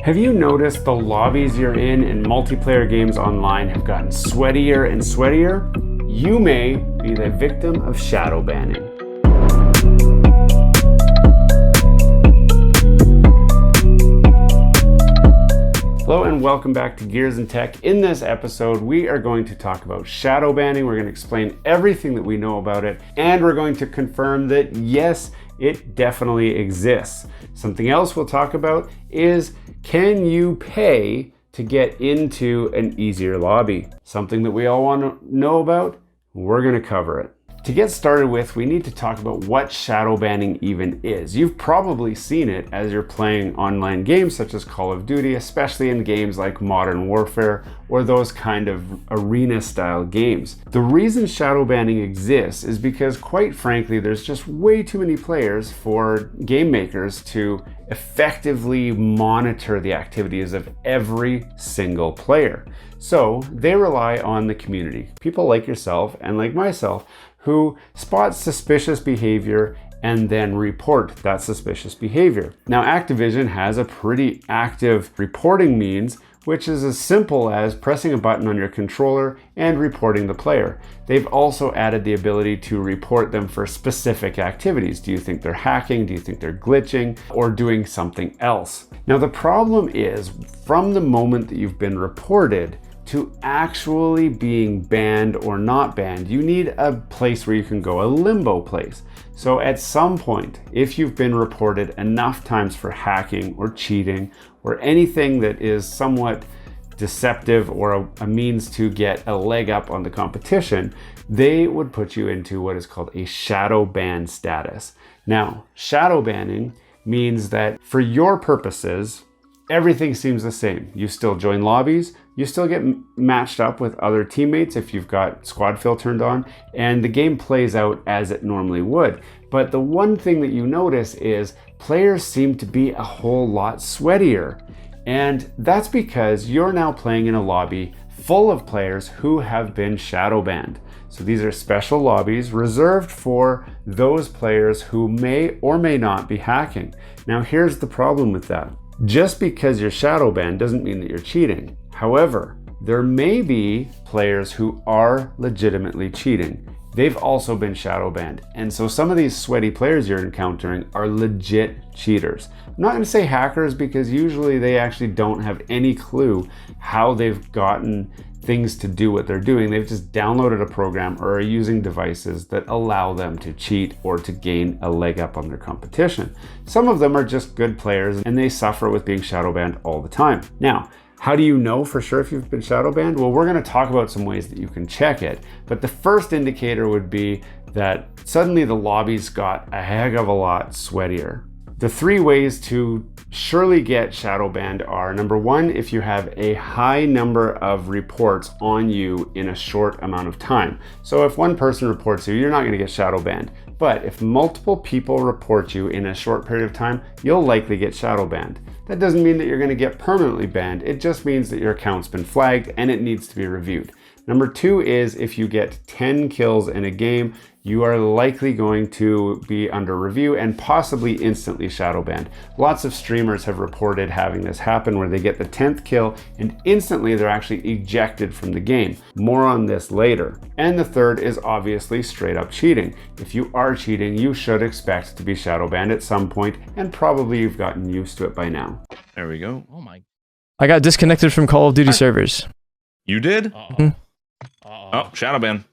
Have you noticed the lobbies you're in multiplayer games online have gotten sweatier and sweatier? You may be the victim of shadow banning. Hello and welcome back to Gears and Tech. In this episode, we are going to talk about shadow banning. We're going to explain everything that we know about it, and we're going to confirm that yes, it definitely exists. Something else we'll talk about is, can you pay to get into an easier lobby? Something that we all want to know about, we're going to cover it. To get started with, we need to talk about what shadow banning even is. You've probably seen it as you're playing online games such as Call of Duty, especially in games like Modern Warfare or those kind of arena style games. The reason shadow banning exists is because, quite frankly, there's just way too many players for game makers to effectively monitor the activities of every single player. So they rely on the community, people like yourself and like myself, who spot suspicious behavior and then report that suspicious behavior. Now, Activision has a pretty active reporting means, which is as simple as pressing a button on your controller and reporting the player. They've also added the ability to report them for specific activities. Do you think they're hacking? Do you think they're glitching or doing something else? Now, the problem is, from the moment that you've been reported to actually being banned or not banned, you need a place where you can go, a limbo place. So at some point, if you've been reported enough times for hacking or cheating or anything that is somewhat deceptive or a means to get a leg up on the competition, they would put you into what is called a shadow ban status. Now, shadow banning means that for your purposes, everything seems the same. You still join lobbies, you still get matched up with other teammates if you've got squad fill turned on, and the game plays out as it normally would. But the one thing that you notice is players seem to be a whole lot sweatier. And that's because you're now playing in a lobby full of players who have been shadow banned. So these are special lobbies reserved for those players who may or may not be hacking. Now, here's the problem with that. Just because you're shadow banned doesn't mean that you're cheating. However, there may be players who are legitimately cheating. They've also been shadow banned. And so some of these sweaty players you're encountering are legit cheaters. I'm not going to say hackers because usually they actually don't have any clue how they've gotten things to do what they're doing. They've just downloaded a program or are using devices that allow them to cheat or to gain a leg up on their competition. Some of them are just good players and they suffer with being shadow banned all the time. Now, how do you know for sure if you've been shadow banned? Well, we're going to talk about some ways that you can check it. But the first indicator would be that suddenly the lobbies got a heck of a lot sweatier. The three ways to surely get shadow banned are, number one, if you have a high number of reports on you in a short amount of time. So if one person reports you, you're not going to get shadow banned. But if multiple people report you in a short period of time, you'll likely get shadow banned. That doesn't mean that you're going to get permanently banned. It just means that your account's been flagged and it needs to be reviewed. Number two is if you get 10 kills in a game, you are likely going to be under review and possibly instantly shadow banned. Lots of streamers have reported having this happen where they get the 10th kill and instantly they're actually ejected from the game. More on this later. And the third is obviously straight up cheating. If you are cheating, you should expect to be shadow banned at some point, and probably you've gotten used to it by now. There we go. Oh my. I got disconnected from Call of Duty servers. You did? Mhm. Oh, shadow ban.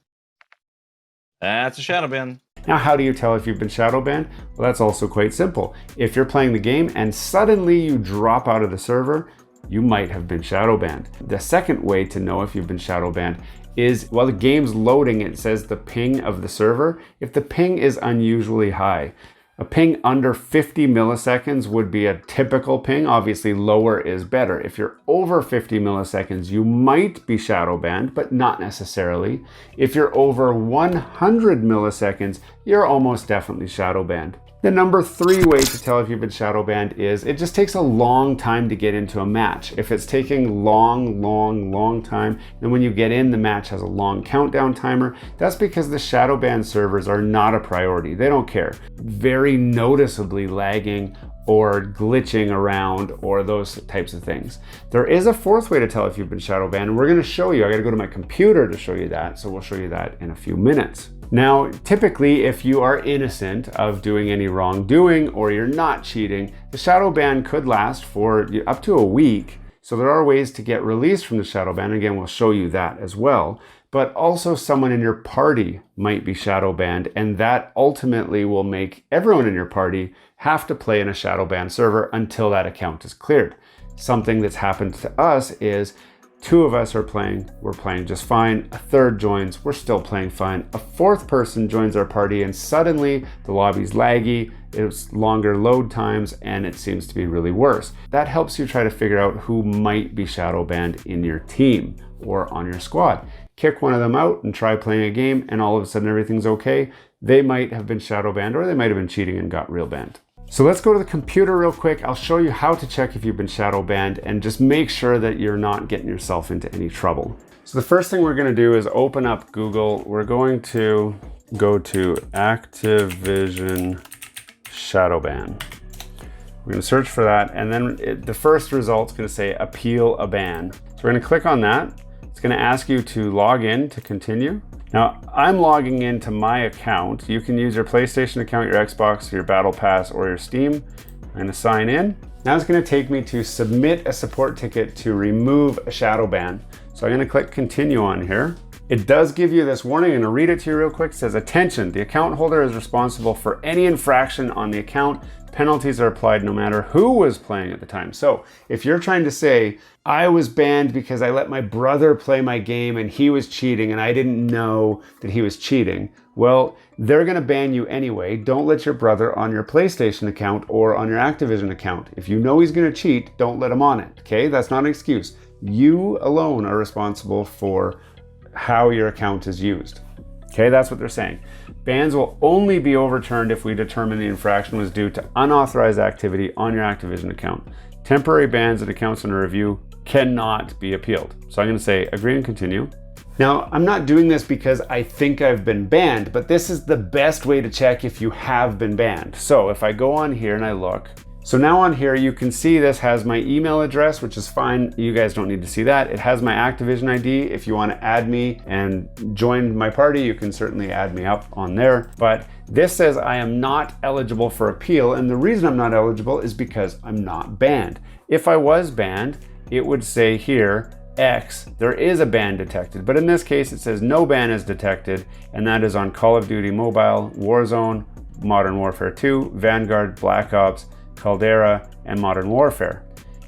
That's a shadow ban. Now, how do you tell if you've been shadow banned? Well, that's also quite simple. If you're playing the game and suddenly you drop out of the server, you might have been shadow banned. The second way to know if you've been shadow banned is while the game's loading, it says the ping of the server. If the ping is unusually high, a ping under 50 milliseconds would be a typical ping. Obviously, lower is better. If you're over 50 milliseconds, you might be shadow banned, but not necessarily. If you're over 100 milliseconds, you're almost definitely shadow banned. The number 3 way to tell if you've been shadow banned is it just takes a long time to get into a match. If it's taking long time, and when you get in, the match has a long countdown timer, that's because the shadow ban servers are not a priority. They don't care. Very noticeably lagging or glitching around or those types of things. There is a fourth way to tell if you've been shadow banned, and we're going to show you. I got to go to my computer to show you that, so we'll show you that in a few minutes. Now, typically, if you are innocent of doing any wrongdoing or you're not cheating, the shadow ban could last for up to a week. So there are ways to get released from the shadow ban. Again, we'll show you that as well. But also someone in your party might be shadow banned, and that ultimately will make everyone in your party have to play in a shadow ban server until that account is cleared. Something that's happened to us is 2 of us are playing, we're playing just fine. A third joins, we're still playing fine. A fourth person joins our party and suddenly the lobby's laggy, it's longer load times, and it seems to be really worse. That helps you try to figure out who might be shadow banned in your team or on your squad. Kick one of them out and try playing a game, and all of a sudden everything's okay. They might have been shadow banned, or they might have been cheating and got real banned. So let's go to the computer real quick. I'll show you how to check if you've been shadow banned and just make sure that you're not getting yourself into any trouble. So the first thing we're going to do is open up Google. We're going to go to Activision shadow ban. We're going to search for that, and then the first result's going to say appeal a ban. So we're going to click on that. It's going to ask you to log in to continue. Now, I'm logging into my account. You can use your PlayStation account, your Xbox, your Battle Pass, or your Steam. I'm going to sign in. Now it's going to take me to submit a support ticket to remove a shadow ban. So I'm going to click continue on here. It does give you this warning. I'm going to read it to you real quick. It says, attention, the account holder is responsible for any infraction on the account. Penalties are applied no matter who was playing at the time. So if you're trying to say, I was banned because I let my brother play my game and he was cheating and I didn't know that he was cheating, well, they're going to ban you anyway. Don't let your brother on your PlayStation account or on your Activision account. If you know he's going to cheat, don't let him on it, okay? That's not an excuse. You alone are responsible for how your account is used. Okay, that's what they're saying. Bans will only be overturned if we determine the infraction was due to unauthorized activity on your Activision account. Temporary bans and accounts under review cannot be appealed. So I'm going to say agree and continue. Now, I'm not doing this because I think I've been banned, but this is the best way to check if you have been banned. So if I go on here and I look, so now on here, you can see this has my email address, which is fine. You guys don't need to see that. It has my Activision ID. If you want to add me and join my party, you can certainly add me up on there. But this says I am not eligible for appeal. And the reason I'm not eligible is because I'm not banned. If I was banned, it would say here, X, there is a ban detected. But in this case, it says no ban is detected. And that is on Call of Duty Mobile, Warzone, Modern Warfare 2, Vanguard, Black Ops, Caldera, and Modern Warfare.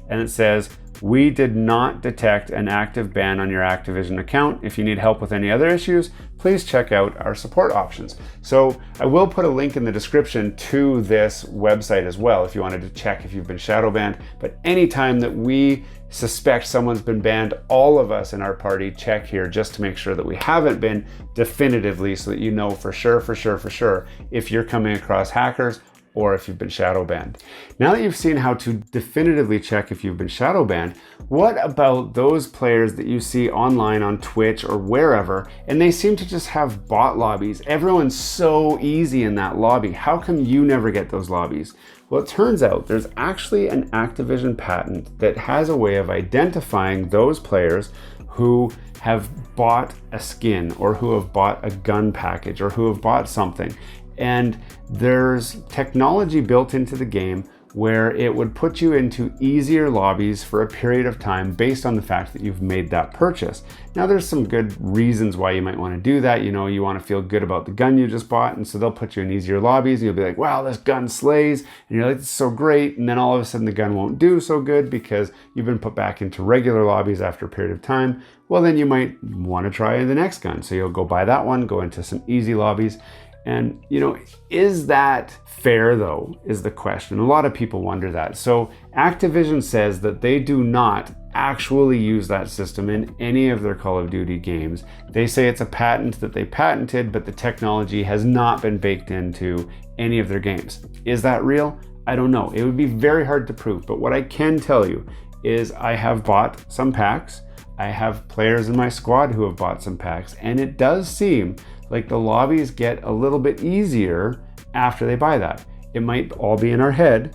And it says, we did not detect an active ban on your Activision account. If you need help with any other issues, please check out our support options. So I will put a link in the description to this website as well if you wanted to check if you've been shadow banned. But anytime that we suspect someone's been banned, all of us in our party check here just to make sure that we haven't been definitively, so that you know for sure if you're coming across hackers or if you've been shadow banned. Now that you've seen how to definitively check if you've been shadow banned, what about those players that you see online on Twitch or wherever, and they seem to just have bot lobbies? Everyone's so easy in that lobby. How come you never get those lobbies? Well, it turns out there's actually an Activision patent that has a way of identifying those players who have bought a skin or who have bought a gun package or who have bought something. And there's technology built into the game where it would put you into easier lobbies for a period of time based on the fact that you've made that purchase. Now, there's some good reasons why you might want to do that. You know, you want to feel good about the gun you just bought, and so they'll put you in easier lobbies, and you'll be like, wow, this gun slays, and you're like, it's so great, and then all of a sudden the gun won't do so good because you've been put back into regular lobbies after a period of time. Well, then you might want to try the next gun. So you'll go buy that one, go into some easy lobbies. And, you know, is that fair though, is the question. A lot of people wonder that. So Activision says that they do not actually use that system in any of their Call of Duty games. They say it's a patent that they patented, but the technology has not been baked into any of their games. Is that real? I don't know. It would be very hard to prove, but what I can tell you is I have bought some packs. I have players in my squad who have bought some packs, and it does seem like the lobbies get a little bit easier after they buy that. It might all be in our head,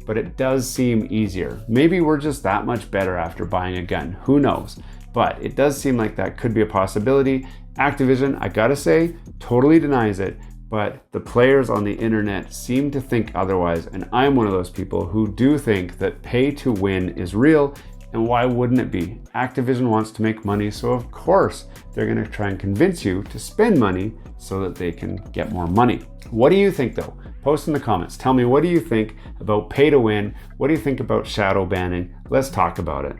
but it does seem easier. Maybe we're just that much better after buying a gun, who knows? But it does seem like that could be a possibility. Activision, I gotta say, totally denies it, but the players on the internet seem to think otherwise, and I'm one of those people who do think that pay to win is real, and why wouldn't it be? Activision wants to make money, so of course they're gonna try and convince you to spend money so that they can get more money. What do you think though? Post in the comments. Tell me, what do you think about pay to win? What do you think about shadow banning? Let's talk about it.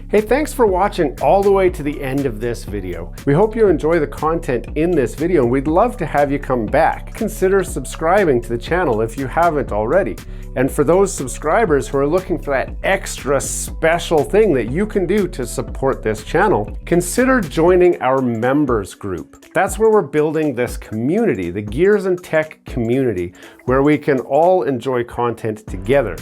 Hey, thanks for watching all the way to the end of this video. We hope you enjoy the content in this video, and we'd love to have you come back. Consider subscribing to the channel if you haven't already. And for those subscribers who are looking for that extra special thing that you can do to support this channel, consider joining our members group. That's where we're building this community, the Gears and Tech community, where we can all enjoy content together.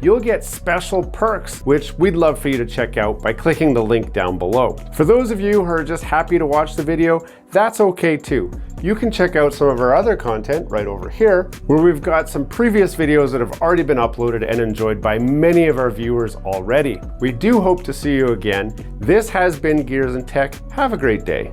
You'll get special perks, which we'd love for you to check out by clicking the link down below. For those of you who are just happy to watch the video, that's okay too. You can check out some of our other content right over here, where we've got some previous videos that have already been uploaded and enjoyed by many of our viewers already. We do hope to see you again. This has been Gears and Tech. Have a great day.